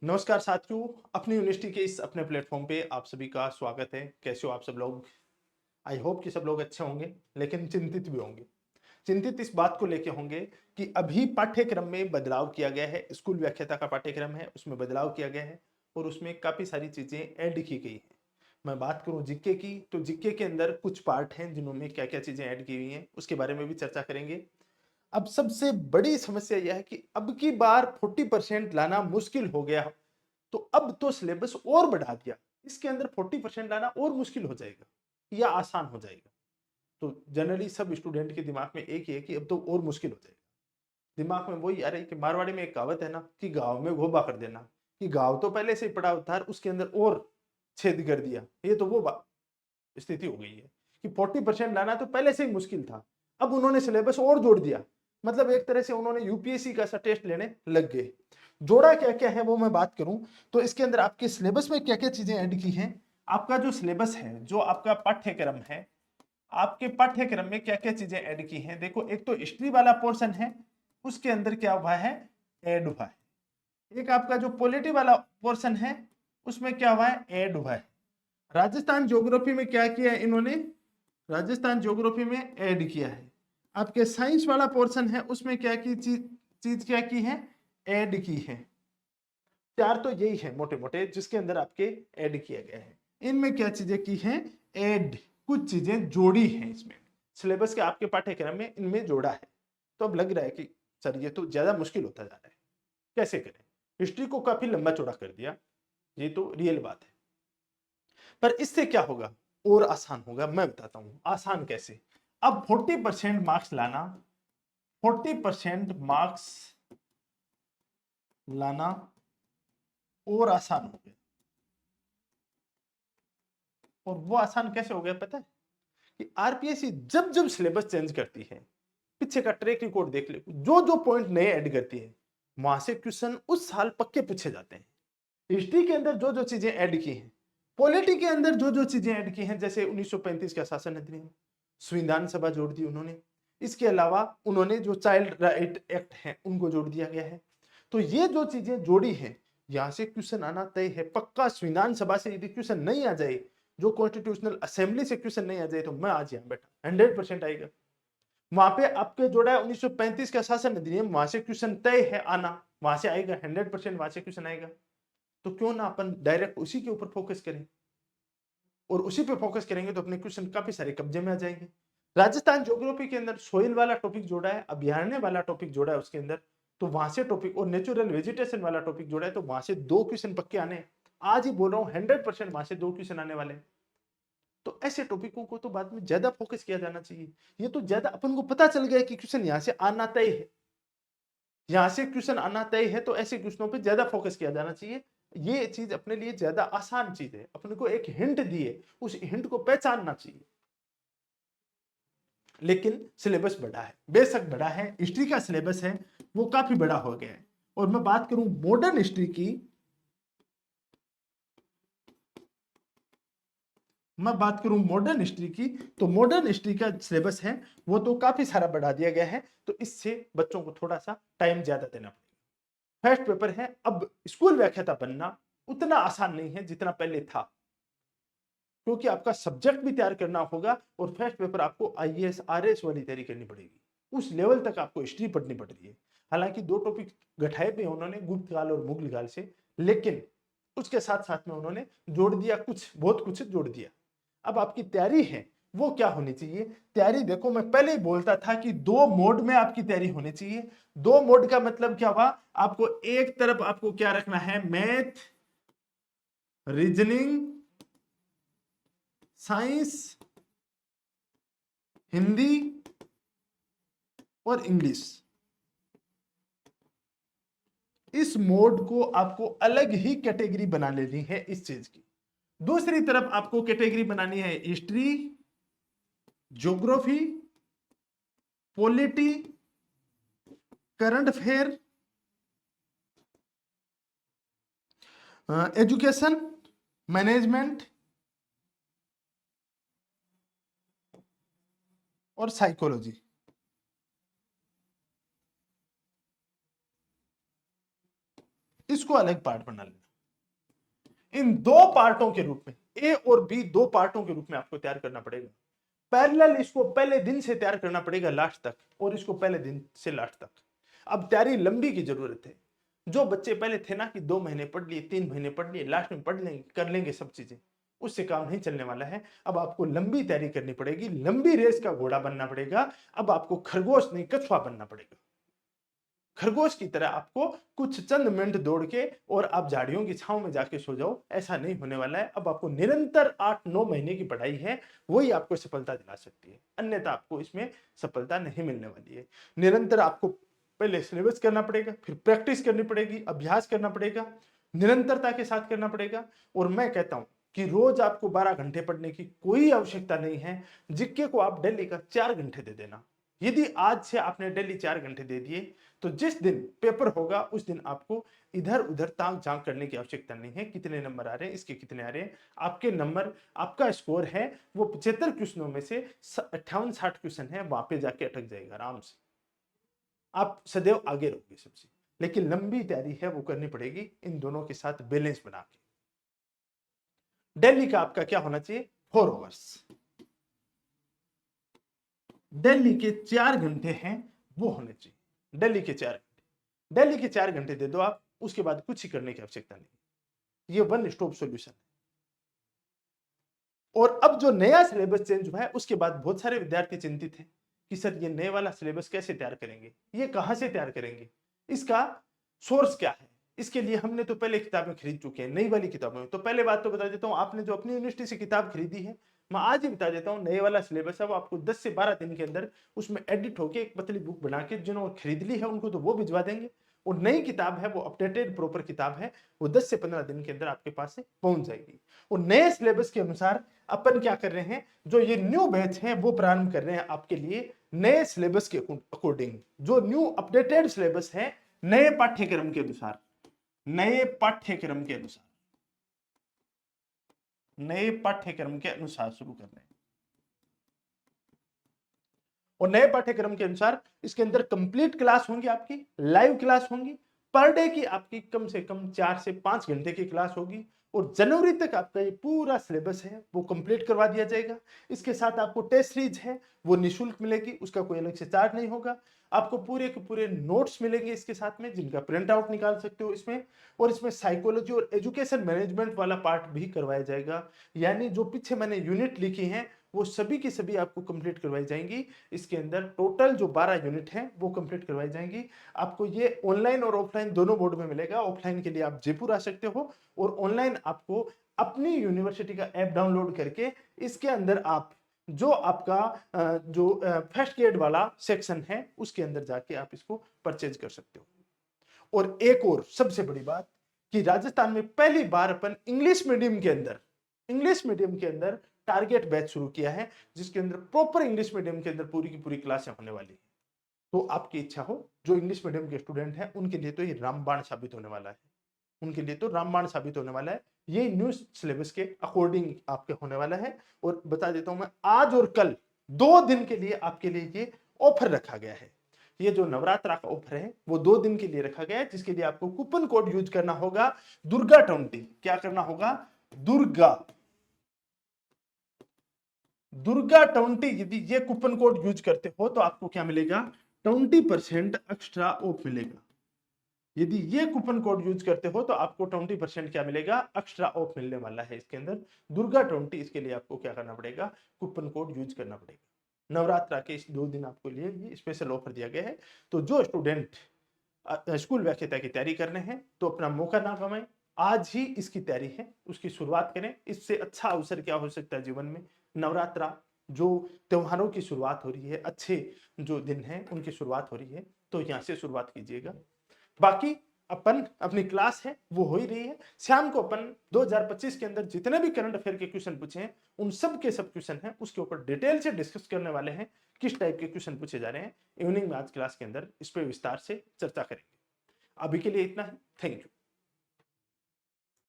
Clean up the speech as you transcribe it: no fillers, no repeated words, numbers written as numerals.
नमस्कार साथियों, अपनी यूनिवर्सिटी के इस अपने प्लेटफॉर्म पे आप सभी का स्वागत है। कैसे हो आप सब लोग? आई होप कि सब लोग अच्छे होंगे, लेकिन चिंतित भी होंगे। चिंतित इस बात को लेके होंगे कि अभी पाठ्यक्रम में बदलाव किया गया है। स्कूल व्याख्याता का पाठ्यक्रम है, उसमें बदलाव किया गया है और उसमें काफ़ी सारी चीज़ें ऐड की गई हैं। मैं बात करूँ जीके की, तो जीके के अंदर कुछ पार्ट हैं जिन्होंने क्या-क्या चीज़ें ऐड की हुई हैं, उसके बारे में भी चर्चा करेंगे। अब सबसे बड़ी समस्या यह है कि अब की बार 40% लाना मुश्किल हो गया, तो अब तो सिलेबस और बढ़ा दिया। इसके अंदर 40% लाना और मुश्किल हो जाएगा या आसान हो जाएगा। तो जनरली सब स्टूडेंट के दिमाग में एक ही है कि अब तो और मुश्किल हो जाएगा। दिमाग में वही आ रही है कि मारवाड़ी में एक कहावत है ना कि गाँव में घोबा कर देना, कि गाँव तो पहले से ही पड़ा था, उसके अंदर और छेद कर दिया। ये तो वो स्थिति हो गई है कि 40% लाना तो पहले से ही मुश्किल था। अब उन्होंने सिलेबस और जोड़ दिया। मतलब एक तरह से उन्होंने यूपीएससी का सा टेस्ट लेने लग गए। जोड़ा क्या-क्या है वो मैं बात करूं तो इसके अंदर आपके सिलेबस में क्या-क्या चीजें ऐड की हैं। आपका जो सिलेबस है, जो आपका पाठ्यक्रम है, आपके पाठ्यक्रम में क्या-क्या चीजें ऐड की हैं। देखो, एक तो हिस्ट्री वाला पोर्शन है, उसके अंदर क्या हुआ है, ऐड हुआ है। एक आपका जो पॉलिटी वाला पोर्शन है, उसमें क्या हुआ है, ऐड हुआ है। राजस्थान ज्योग्राफी में क्या किया है इन्होंने, राजस्थान ज्योग्राफी में ऐड किया है। आपके साइंस वाला पोर्शन है, उसमें क्या की चीज क्या की है, ऐड की है। चार तो यही है मोटे मोटे जिसके अंदर आपके ऐड किया गया है। इनमें क्या चीजें की हैं, ऐड, कुछ चीजें जोड़ी हैं इसमें। सिलेबस के आपके पाठ्यक्रम में इनमें जोड़ा है। तो अब लग रहा है कि सर ये तो ज्यादा मुश्किल होता जा रहा है, कैसे करें। हिस्ट्री को काफी लंबा चौड़ा कर दिया, ये तो रियल बात है। पर इससे क्या होगा, और आसान होगा। मैं बताता हूं आसान कैसे। अब 40% मार्क्स लाना, 40% मार्क्स लाना और आसान हो गया। और वो आसान कैसे हो गया पता है, कि आरपीएससी जब जब सिलेबस चेंज करती है, पीछे का ट्रैक रिकॉर्ड देख ले, जो जो पॉइंट नए ऐड करती है, वहां से क्वेश्चन उस साल पक्के पूछे जाते हैं। हिस्ट्री के अंदर जो जो चीजें ऐड की हैं, पॉलिटी के अंदर जो जो चीजें ऐड की हैं, जैसे 1935 का शासन अधिनियम, संविधान सभा जोड़ दी उन्होंने। इसके अलावा उन्होंने जो चाइल्ड राइट एक्ट है उनको जोड़ दिया गया है। तो ये जो चीजें जोड़ी हैं, यहां से क्वेश्चन आना तय है पक्का। संविधान सभा से यदि क्वेश्चन नहीं आ जाए, जो कॉन्स्टिट्यूशनल असेंबली से क्वेश्चन नहीं आ जाए, तो मैं आज यहाँ बैठा 100% आएगा। वहां पे आपके जोड़ा है 1935 का शासन अधिनियम, वहां से क्वेश्चन तय है आना, वहां से आएगा 100%, वहां से क्वेश्चन आएगा। तो क्यों ना अपन डायरेक्ट उसी के ऊपर फोकस करें, और उसी पे फोकस करेंगे तो अपने क्वेश्चन काफी सारे कब्जे में आ जाएंगे। राजस्थान ज्योग्राफी के अंदर सोइल वाला टॉपिक जोड़ा है, अभ्यारण्य वाला टॉपिक जोड़ा है उसके अंदर, तो वहां से टॉपिक, और नेचुरल वेजिटेशन वाला टॉपिक जोड़ा है, तो वहां से 2 क्वेश्चन पक्के आने हैं। आज ही बोल रहा हूँ 100% वहां से 2 क्वेश्चन आने वाले हैं। तो ऐसे टॉपिकों को तो बाद में ज्यादा फोकस किया जाना चाहिए। ये तो ज्यादा अपन को पता चल गया कि क्वेश्चन यहाँ से आना तय है, यहाँ से क्वेश्चन आना तय है, तो ऐसे क्वेश्चनों पे ज्यादा फोकस किया जाना चाहिए। ये चीज अपने लिए ज्यादा आसान चीज है, अपने को एक हिंट दिए, उस हिंट को पहचानना चाहिए। लेकिन सिलेबस बड़ा है, बेशक बड़ा है, हिस्ट्री का सिलेबस है वो काफी बड़ा हो गया है। और मैं बात करूं मॉडर्न हिस्ट्री की, मैं बात करूं मॉडर्न हिस्ट्री की, तो मॉडर्न हिस्ट्री का सिलेबस है वो तो काफी सारा बढ़ा दिया गया है। तो इससे बच्चों को थोड़ा सा टाइम ज्यादा देना पड़ेगा। फर्स्ट पेपर है, अब स्कूल व्याख्याता बनना उतना आसान नहीं है जितना पहले था, क्योंकि आपका सब्जेक्ट भी तैयार करना होगा, और फर्स्ट पेपर आपको आईएएस आरएएस वाली तैयारी करनी पड़ेगी। उस लेवल तक आपको हिस्ट्री पढ़नी पड़ रही है। हालांकि 2 टॉपिक घटाए पे उन्होंने, गुप्त काल और मुगल काल से, लेकिन उसके साथ साथ में उन्होंने जोड़ दिया, कुछ बहुत कुछ जोड़ दिया। अब आपकी तैयारी है वो क्या होनी चाहिए। तैयारी देखो, मैं पहले ही बोलता था कि 2 मोड में आपकी तैयारी होनी चाहिए। 2 मोड का मतलब क्या हुआ, आपको एक तरफ आपको क्या रखना है, मैथ, रीजनिंग, साइंस, हिंदी और इंग्लिश। इस मोड को आपको अलग ही कैटेगरी बना लेनी है इस चीज की। दूसरी तरफ आपको कैटेगरी बनानी है history, geography, polity, current affair, education, management और साइकोलॉजी। इसको अलग पार्ट बना लेना। इन दो पार्टों के रूप में, ए और बी दो पार्टों के रूप में आपको तैयार करना पड़ेगा। पैरेलल इसको पहले दिन से तैयार करना पड़ेगा लास्ट तक, और इसको पहले दिन से लास्ट तक। अब तैयारी लंबी की जरूरत है। जो बच्चे पहले थे ना कि 2 महीने पढ़ लिए, 3 महीने पढ़ लिए, लास्ट में पढ़ लेंगे, कर लेंगे सब चीजें, उससे काम नहीं चलने वाला है। अब आपको लंबी तैयारी करनी पड़ेगी, लंबी रेस का घोड़ा बनना पड़ेगा। अब आपको खरगोश नहीं कछुआ बनना पड़ेगा। खरगोश की तरह आपको कुछ चंद मिनट दौड़ के और आप झाड़ियों की छांव में जाके सो जाओ, ऐसा नहीं होने वाला है। अब आपको निरंतर 8-9 महीने की पढ़ाई है, वही आपको सफलता दिला सकती है, अन्यथा आपको इसमें सफलता नहीं मिलने वाली है। निरंतर आपको पहले सिलेबस करना पड़ेगा, फिर प्रैक्टिस करनी पड़ेगी, अभ्यास करना पड़ेगा, निरंतरता के साथ करना पड़ेगा। और मैं कहता हूं कि रोज आपको 12 घंटे पढ़ने की कोई आवश्यकता नहीं है। जीके को आप डेली का 4 घंटे दे देना। यदि आज से आपने डेली 4 घंटे दे दिए, तो जिस दिन पेपर होगा उस दिन आपको इधर उधर ताक झांक करने की आवश्यकता नहीं है। कितने नंबर आ रहे हैं, इसके कितने आ रहे हैं, आपके नंबर, आपका स्कोर है वो 75 क्वेश्चनों में से 58-60 क्वेश्चन है, वहां पे जाके अटक जाएगा आराम से। आप सदैव आगे रहोगे सबसे। लेकिन लंबी तैयारी है वो करनी पड़ेगी, इन दोनों के साथ बैलेंस बना के। डेली का आपका क्या होना चाहिए, 4 आवर्स। डेली के 4 घंटे हैं वो होने चाहिए। डेली के 4 घंटे, डेली के 4 घंटे दे दो आप, उसके बाद कुछ ही करने की आवश्यकता नहीं। ये वन स्टॉप सॉल्यूशन है। और अब जो नया सिलेबस चेंज हुआ है उसके बाद बहुत सारे विद्यार्थी चिंतित हैं कि सर ये नए वाला सिलेबस कैसे तैयार करेंगे, ये कहां से तैयार करेंगे, इसका सोर्स क्या है। इसके लिए हमने तो पहले किताबें खरीद चुके हैं, नई वाली किताबें। तो पहले बात तो बता देता हूं, आपने जो अपनी यूनिवर्सिटी से किताब खरीदी है, मैं आज ही बता देता हूं, नए वाला सिलेबस है वो आपको 10 से 12 दिन के अंदर उसमें एडिट होकर एक पतली बुक बना के, जिन्होंने खरीद ली है उनको तो वो भिजवा देंगे। और नई किताब है वो अपडेटेड प्रॉपर किताब है, वो 10 से 15 दिन के अंदर आपके पास से पहुंच जाएगी। और नए सिलेबस के अनुसार अपन क्या कर रहे हैं, जो ये न्यू बैच है वो प्रारंभ कर रहे हैं आपके लिए नए सिलेबस के अकॉर्डिंग। जो न्यू अपडेटेड सिलेबस है, नए पाठ्यक्रम के अनुसार, नए पाठ्यक्रम के अनुसार, नए पाठ्यक्रम के अनुसार शुरू कर रहे हैं। और नए पाठ्यक्रम के अनुसार इसके अंदर कंप्लीट क्लास होंगी, आपकी लाइव क्लास होंगी। पर डे की आपकी कम से कम 4 से 5 घंटे की क्लास होगी। और जनवरी तक आपका ये पूरा सिलेबस है वो कंप्लीट करवा दिया जाएगा। इसके साथ आपको टेस्ट सीरीज है वो निःशुल्क मिलेगी, उसका कोई अलग से चार्ज नहीं होगा। आपको पूरे के पूरे नोट्स मिलेंगे इसके साथ में, जिनका प्रिंट आउट निकाल सकते हो इसमें। और इसमें साइकोलॉजी और एजुकेशन मैनेजमेंट वाला पार्ट भी करवाया जाएगा। यानी जो पीछे मैंने यूनिट लिखी है वो सभी की सभी आपको कंप्लीट करवाई जाएंगी। इसके अंदर टोटल जो 12 यूनिट हैं वो कंप्लीट करवाई जाएंगी। आपको ये ऑनलाइन और ऑफलाइन दोनों मोड में मिलेगा। ऑफलाइन के लिए आप जयपुर आ सकते हो, और ऑनलाइन आपको अपनी यूनिवर्सिटी का ऐप डाउनलोड करके इसके अंदर आप जो आपका जो फर्स्ट ग्रेड वाला सेक्शन है उसके अंदर जाके आप इसको परचेज कर सकते हो। और एक और सबसे बड़ी बात कि राजस्थान में पहली बार अपन इंग्लिश मीडियम के अंदर टारगेट बैच शुरू किया है, जिसके अंदर प्रॉपर इंग्लिश मीडियम के अंदर पूरी की पूरी क्लासें होने वाली है। तो आपकी इच्छा हो, जो इंग्लिश मीडियम के स्टूडेंट हैं उनके लिए तो ये रामबाण साबित होने वाला है, उनके लिए तो रामबाण साबित होने वाला है। ये न्यू सिलेबस के अकॉर्डिंग आपके होने वाला है। और बता देता हूं मैं, आज और कल 2 दिन के लिए आपके लिए ये ऑफर रखा गया है। ये जो नवरात्रा का ऑफर है वो 2 दिन के लिए रखा गया है, जिसके लिए आपको कूपन कोड यूज करना होगा दुर्गा20। क्या करना होगा, दुर्गा20। यदि ये कूपन कोड यूज करते हो तो आपको क्या मिलेगा, 20% एक्स्ट्रा ऑफ मिलेगा। यदि ये कूपन कोड यूज करते हो तो आपको 20% क्या मिलेगा, एक्स्ट्रा ऑफ मिलने वाला है इसके अंदर, दुर्गा20। इसके लिए आपको क्या करना पड़ेगा, कूपन कोड यूज करना पड़ेगा। नवरात्रा के इस 2 दिन आपके लिए ये स्पेशल ऑफर दिया गया है। तो जो स्टूडेंट स्कूल व्याख्याता की तैयारी करने हैं तो अपना मौका ना गवाएं, आज ही इसकी तैयारी है उसकी शुरुआत करें। इससे अच्छा अवसर क्या हो सकता है जीवन में। नवरात्रा, जो त्योहारों की शुरुआत हो रही है, अच्छे जो दिन हैं उनकी शुरुआत हो रही है, तो यहाँ से शुरुआत कीजिएगा। बाकी अपन अपनी क्लास है वो हो ही रही है। शाम को अपन 2025 के अंदर जितने भी करंट अफेयर के क्वेश्चन पूछे हैं उन सब के सब क्वेश्चन हैं उसके ऊपर डिटेल से डिस्कस करने वाले हैं, किस टाइप के क्वेश्चन पूछे जा रहे हैं। इवनिंग में आज क्लास के अंदर इस पर विस्तार से चर्चा करेंगे। अभी के लिए इतना ही, थैंक यू।